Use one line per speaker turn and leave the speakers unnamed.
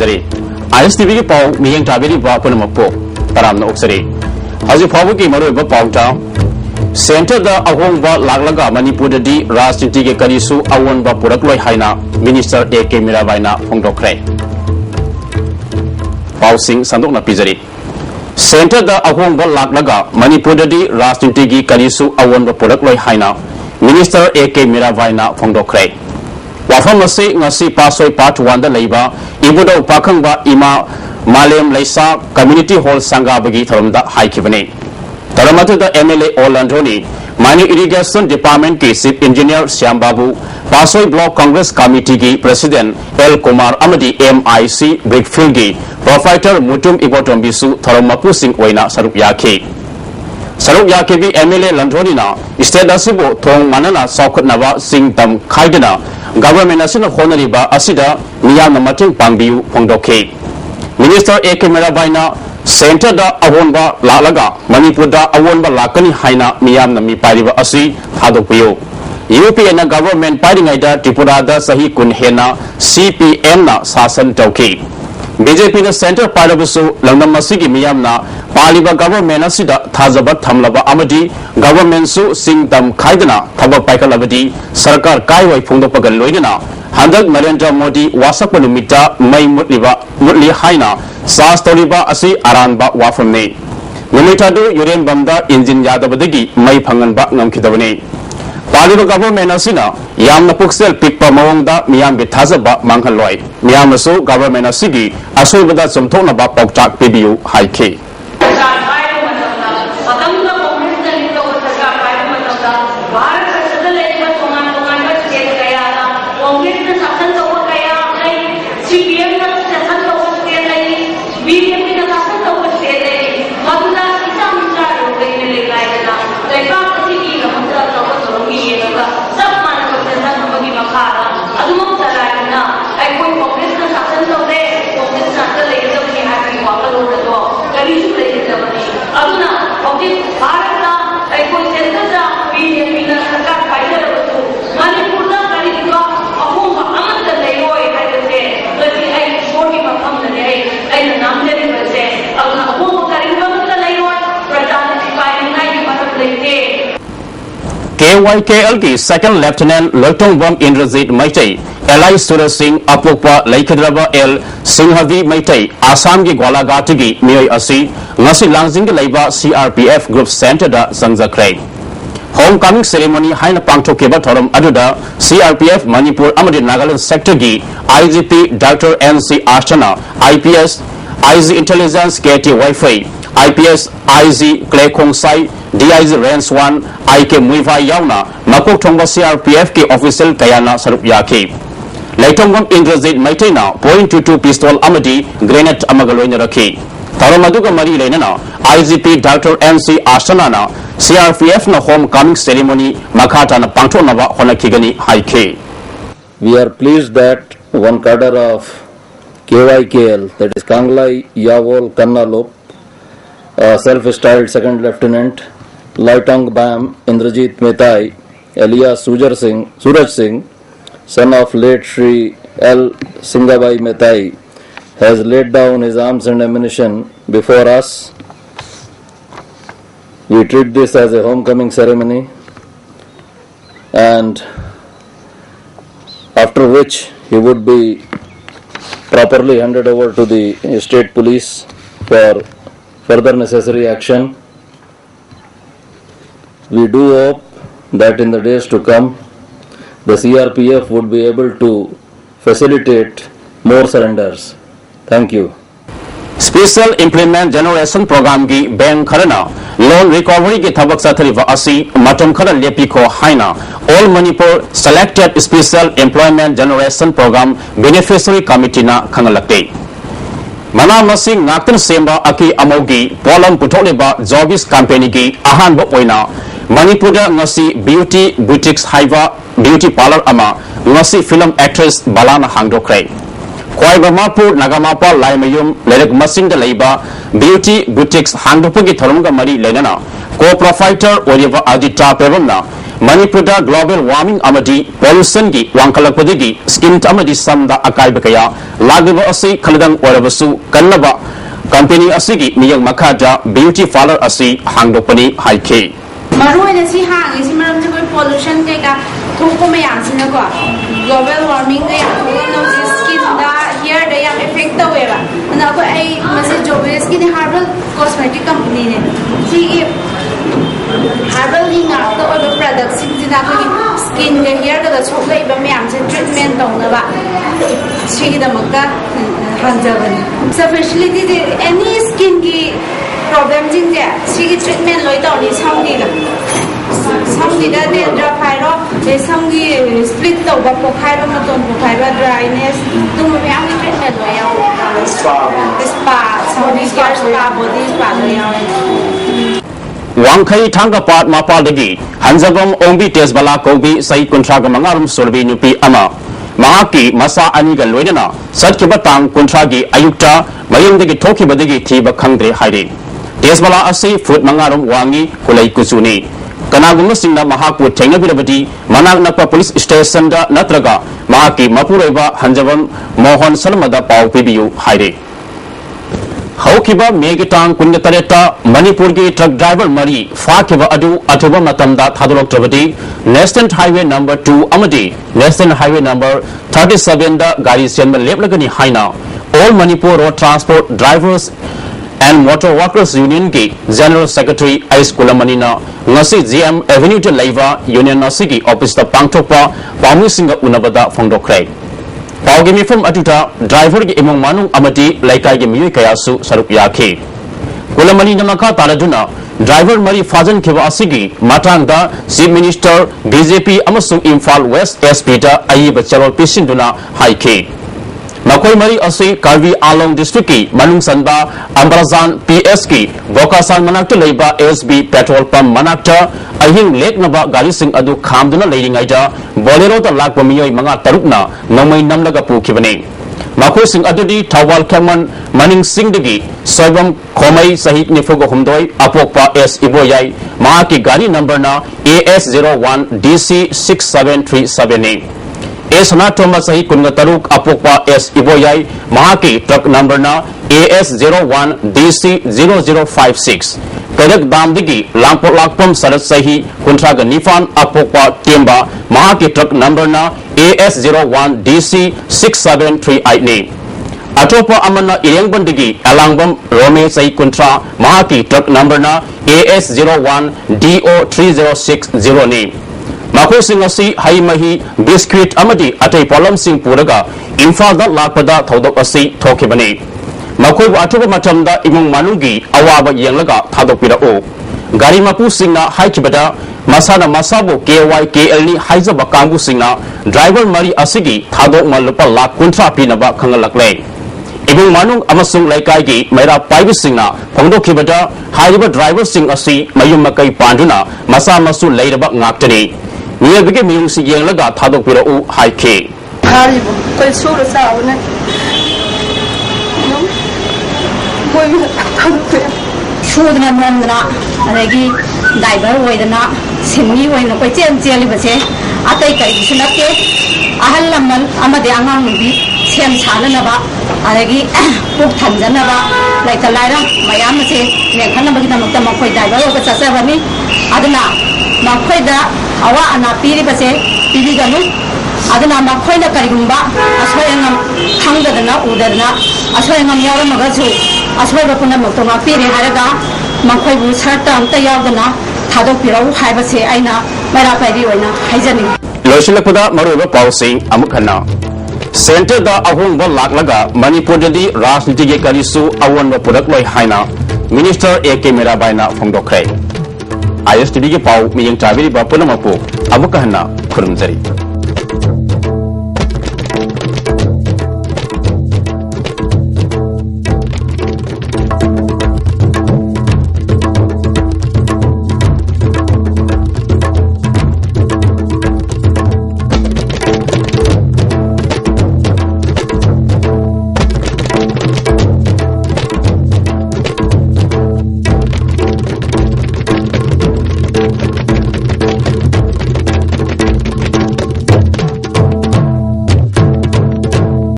ꯇꯝꯖꯔꯤ ISTV ꯒꯤ ꯄꯥꯎ ꯃꯤꯌꯦꯡ ꯇꯥꯕꯤꯔꯤꯕ ꯄꯨꯝꯅꯃꯛꯄꯨ ꯇꯔꯥꯝꯅ ꯑꯣꯛꯆꯔꯤ ꯍꯧꯖꯤꯛ ꯐꯥꯎꯕꯒꯤ ꯃꯔꯨꯑꯣꯏꯕ ꯄꯥꯎꯇ ꯁꯦꯟꯇꯔꯗ ꯑꯍꯣꯡꯕ ꯂꯥꯛꯂꯒ ꯃꯅꯤꯄꯨꯔꯗꯗꯤ ꯔꯥꯖꯅꯤꯇꯤꯒꯤ ꯀꯔꯤꯁꯨ ꯑꯑꯣꯟꯕ ꯄꯨꯔꯛꯂꯣꯏ ꯍꯥꯏꯅ ꯃꯤꯅꯤꯁꯇꯔ A.K. ꯃꯤꯔꯥꯕꯥꯏꯅ ꯐꯣꯡꯗꯣꯛꯈ꯭ꯔꯦ ꯄꯥꯎꯁꯤꯡ ꯁꯟꯗꯣꯛꯅ ꯄꯤꯖꯔꯤ ꯁꯦꯟꯇꯔꯗ ꯑꯍꯣꯡꯕ ꯂꯥꯛꯂꯒ ꯃꯅꯤꯄꯨꯔꯗꯗꯤ ꯔꯥꯖꯅꯤꯇꯤꯒꯤ ꯀꯔꯤꯁꯨ ꯑꯑꯣꯟꯕ ꯄꯨꯔꯛꯂꯣꯏ ꯍꯥꯏꯅ ꯃꯤꯅꯤꯁꯇꯔ A.K. ꯃꯤꯔꯥꯕꯥꯏꯅ ꯐꯣꯡꯗꯣꯛꯈ꯭ꯔꯦ ꯋꯥꯐꯝ ꯑꯁꯤ ꯉꯁꯤ ꯄꯥꯁꯣꯏ ꯄꯥꯔꯠ 1ꯗ ꯂꯩꯕ ꯏꯕꯨꯗꯧ ꯄꯥꯈꯪꯕ ꯏꯃꯥ ꯃꯥꯂꯦꯝ ꯂꯩꯁꯥ ꯀꯝꯃ꯭ꯌꯨꯅꯤꯇꯤ ꯍꯣꯜ ꯁꯪꯒꯥꯕꯒꯤ ꯊꯧꯔꯝꯗ ꯍꯥꯏꯈꯤꯕꯅꯤ ꯊꯧꯔꯝ ꯑꯗꯨꯗ MLA ꯑꯣꯂꯟꯗ꯭ꯔꯣꯅꯤ माइनिंग इरिगेशन डिपार्टमेंट की चीफ इंजीनियर श्याम बाबू पासोई ब्लॉक कांग्रेस कमिटी की president L Kumar अमदी MIC brickfield की प्रोफाइटर मुटुम इबोटोम्बिसु थरम मपुसिंग ओइना सरुप याखे भी MLA लंड्रोनीना स्टेट असिबो थोंग मानना सौखटनाबा सिंग तम खाइदना गवर्नमेंट असिना होनरिबा असिदा मियामना मटिंग पांगबियु फोंदोखे मिनिस्टर A.K. मिराबाइना सेंटर अहोंबा लालगा मणिपुर अवोंबा लाकनी हाइना मियामना मी पारिबा असि थादोकपियो UPA ना गवर्नमेंट पारिङैदा त्रिपुरा दा सही कुन हेना CPM ना शासन तौखि BJP ना सेंटर पारबसु लंगम मसिगी मियामना पालिबा गवर्नमेंट असिदा थाजबा थमलबा अमदि गवर्नमेंट सु सिंगतम खाइदना थबक पाइखलबदि सरकार काइवै फोंदोपगन लोइना हंदक नरेंद्र मोदी वासक नुमिता मई मुतली हाइना सास तौरीबा असि अरानबा वाफमने नुमितादु यूरेन बमदा इंजिन यादबदगी मई फंगनबा ngमखिदबने पालिबा गवर्नमेंट असिना यामना पुक्सेल पिकपा मवंगदा मियामगे थाजबा मांगहलोय मियामसु गवर्नमेंट असिगी असोइबदा चमथोनबा पौचाक पिबियु हाइखे KYKL की सेकंड लेफ्टिनेंट लोटोंगबम इंद्रजीत मैतई एलाई सूरज सिंह अपोक्पा लैखद्रबा एल सिंहवी मैतई आसाम की ग्वालाघाटगी मियोय असि ngasi लांजिंग लैबा CRPF ग्रुप सेंटर दा संजख्रे होम कमिंग सेरेमनी हाइन पांगथोकेबा थोरम अदुदा CRPF मणिपुर अमदि नागालैंड सेक्टर की IGP डॉक्टर NC आस्टना IPS IG इंटेलिजेंस KT वाईफाई IPS IG क्ले खोंगसाई DIG रेंज 1 IK मुइवा यावना मकोक थोंबा CRPF के ऑफिशियल कयाना सरुप याखी लैथोंगम इंद्रजीत मैतैना .22 पिस्तौल अमदि ग्रेनेड अमगलोइना रखी थौरम अदुगा मरी लेना IGP डॉक्टर NC आस्टनाना CRPF ना होम कमिंग सेरेमनी मखाताना पांगथोनबा होनखिगनी हाइखे
We are pleased that one cadre of KYKL, that is Kanglai Yavol Kannalop, self-styled second lieutenant Laitong Bam Indrajit Metai alias Suraj Singh, son of late Shri L. Singabai Metai, has laid down his arms and ammunition before us. We treat this as a homecoming ceremony, and after which he would be properly handed over to the state police for further necessary action. We do hope that in the days to come, the CRPF would be able to facilitate more surrenders. Thank you.
Special implement generation programme की bank खरना loan recovery की थबक सथरिबा असि मतम खर लेपिखो हाइना all Manipur selected special employment generation programme beneficiary committee ना खंगलक्ते मना मसिंग नाक्तन सेंबा अकी अमोगी पोलम पुथोलेबा जॉबिस कंपनी की अहानबो ओइना मणिपुर ngasi ब्यूटी बुटिक्स हाइवा ब्यूटी पार्लर अमा ngasi फिल्म एक्ट्रेस बालाना हांगदोख्रे Koibamapur Nagamapa Laimayum Lerek Masing the Labor Beauty Boutiques Handopugi Thorunga Mari Lenana Co-Profitor Oliver Adita Pevamna Manipur global warming amadi pollution gi wangkalakpadagi skin amadi samda akaiba kaya lagba asi khaladang orabasu kannaba company asigi miyang makhaja beauty parlor asi hangdopani haike
maruina si hang isi maram se koi pollution ke ka thoko me yang sin ko global warming ga ya no skin da hair da ya effect da weba na ko ai mase job skin herbal cosmetic company ne si herbal ling out the other products in the skin the hair the chocolate ba me am se treatment dong na ba si da makka hanjaban so facility any skin ki problem jing je si treatment loi taw ni samdi da ne dra phai ro le samdi split taw ba ko khai ba ma ton ko khai ba dryness tu me am ni treatment loi yaw spa samdi hair spa body spa loi yaw
Wangkai thangka pat mapaldagi hanjabam ombi tesbala kobi sai kontraga mangarum surbi nupi ama mahaki masa ani ga loinana satkiba tang kontragi ayukta mayungdagi thokibadagi thiba khangdre haire tesbala asi food mangarum wangi kulai kusuni kanagum singna mahaku thengnabirabadi manak nakpa police station da natraga mahaki mapuraiba hanjabam mohan salmada pau pibiu haire Haukiba Megitang Kunyatareta Manipur gi truck driver Mari Fakiba Adu Atuba Matamda Thadulok Trabadi National Highway number 2 Amadi National Highway number 37 da Gari Sianma Leplagani Haina All Manipur Road Transport Drivers and Motor Workers Union gi General Secretary Ais Kulamanina Ngasi GM Avenue de Laiva Union Nasigi Office da Pangtokpa Pamu Singa Unabada Fongdokrai Pawgimi from Atuta, driver imong manung amati laikai gi miyu kayasu sarup yake. Kulamani namaka taladuna, driver Mari Fajan Kiva Asigi, Matanga, Chief Minister, BJP Amasung Imphal West SP da Ayiba Charol Pisinduna Haike. Makoi Mari Asi Karvi Along District ki Manung Sanba, Ambrazan PSK, Bokasan Manakta Leiba SB Petrol Pump Manakta, Ahing Lake Naba Gari Sing Adu Kamduna Lady Ngaja, Bolero the Lak Pamiyoy Manga Tarukna, Nomay Namlaga Pukibane. Mako Sing Adudi, Tawal Kaman, Maning Singdagi, Soibam Komai Sahit Nifugo Humdoi, Apokpa S Iboyai, Mahaki Gari number na AS01 DC 6737. Esana Thomas Sahi Kunga Taruk Apokpa S Iboyai Mahaki truck number na AS01 DC 0056 Kadak Damdigi Lampot Lakpam Sarat Sahi Kuntraga Nifan Apokpa Timba Mahaki truck number na AS01 DC 6738 Atopa Amana Iyangbandigi Alangbam Rome Sahi Kuntra Mahaki truck number na AS01 DO 3060 name Mako Singasi Haimahi Biscuit Amadi Atay Polam Sing Puraga Infalda Lakpada Thodok Asi Tokibani Mako Atuba Matamda Imung Manugi Awaba Yanglaga Thadopira O Gari Mapu Singna Haikibada Masana Masabo KYKL ni Haizaba Kambu Singna Driver Mari Asigi Thadok Malupa Lak Kuntra Pinaba Kangalakle Imung Manung Amasung Laikai Maira Paibu Singna Pongdokibada Haiba Driver Sing Asi Mayumakai Panduna Masa Masu Laidaba Ngaktani Niya bige miyong si yang laga thadok pira u haike.
Hari bo, koi sura sa una. Koi thadok pira.
Shudna mandna, adagi driver hoidana, simni hoina koi chen cheli base, atai kai sinake, ahal lamal amade angang nubi, sem chana naba, adagi puk thanjana ba, like the laira, mayam se, nekhana bagi namakta makoi driver hoga chasa bani, adana makoi da awa ana piri base piri ganu adana makoi na karigumba aswayangam thangdana udana aswayangam yaramagasu asway bakuna maktonga piri haraga makoi bu sarta amta yawdana thadok pirau haibase aina mara pairi oina haijani
Loisilakpada maruba pausing amukhana Center da ahung ba laklaga Manipur di rajniti ge karisu awan ba purak loi haina Minister AK Merabaina Fongdokrai ISTD के पाव में young चाबेरी बापुना मपो अब कहना खुरमजरी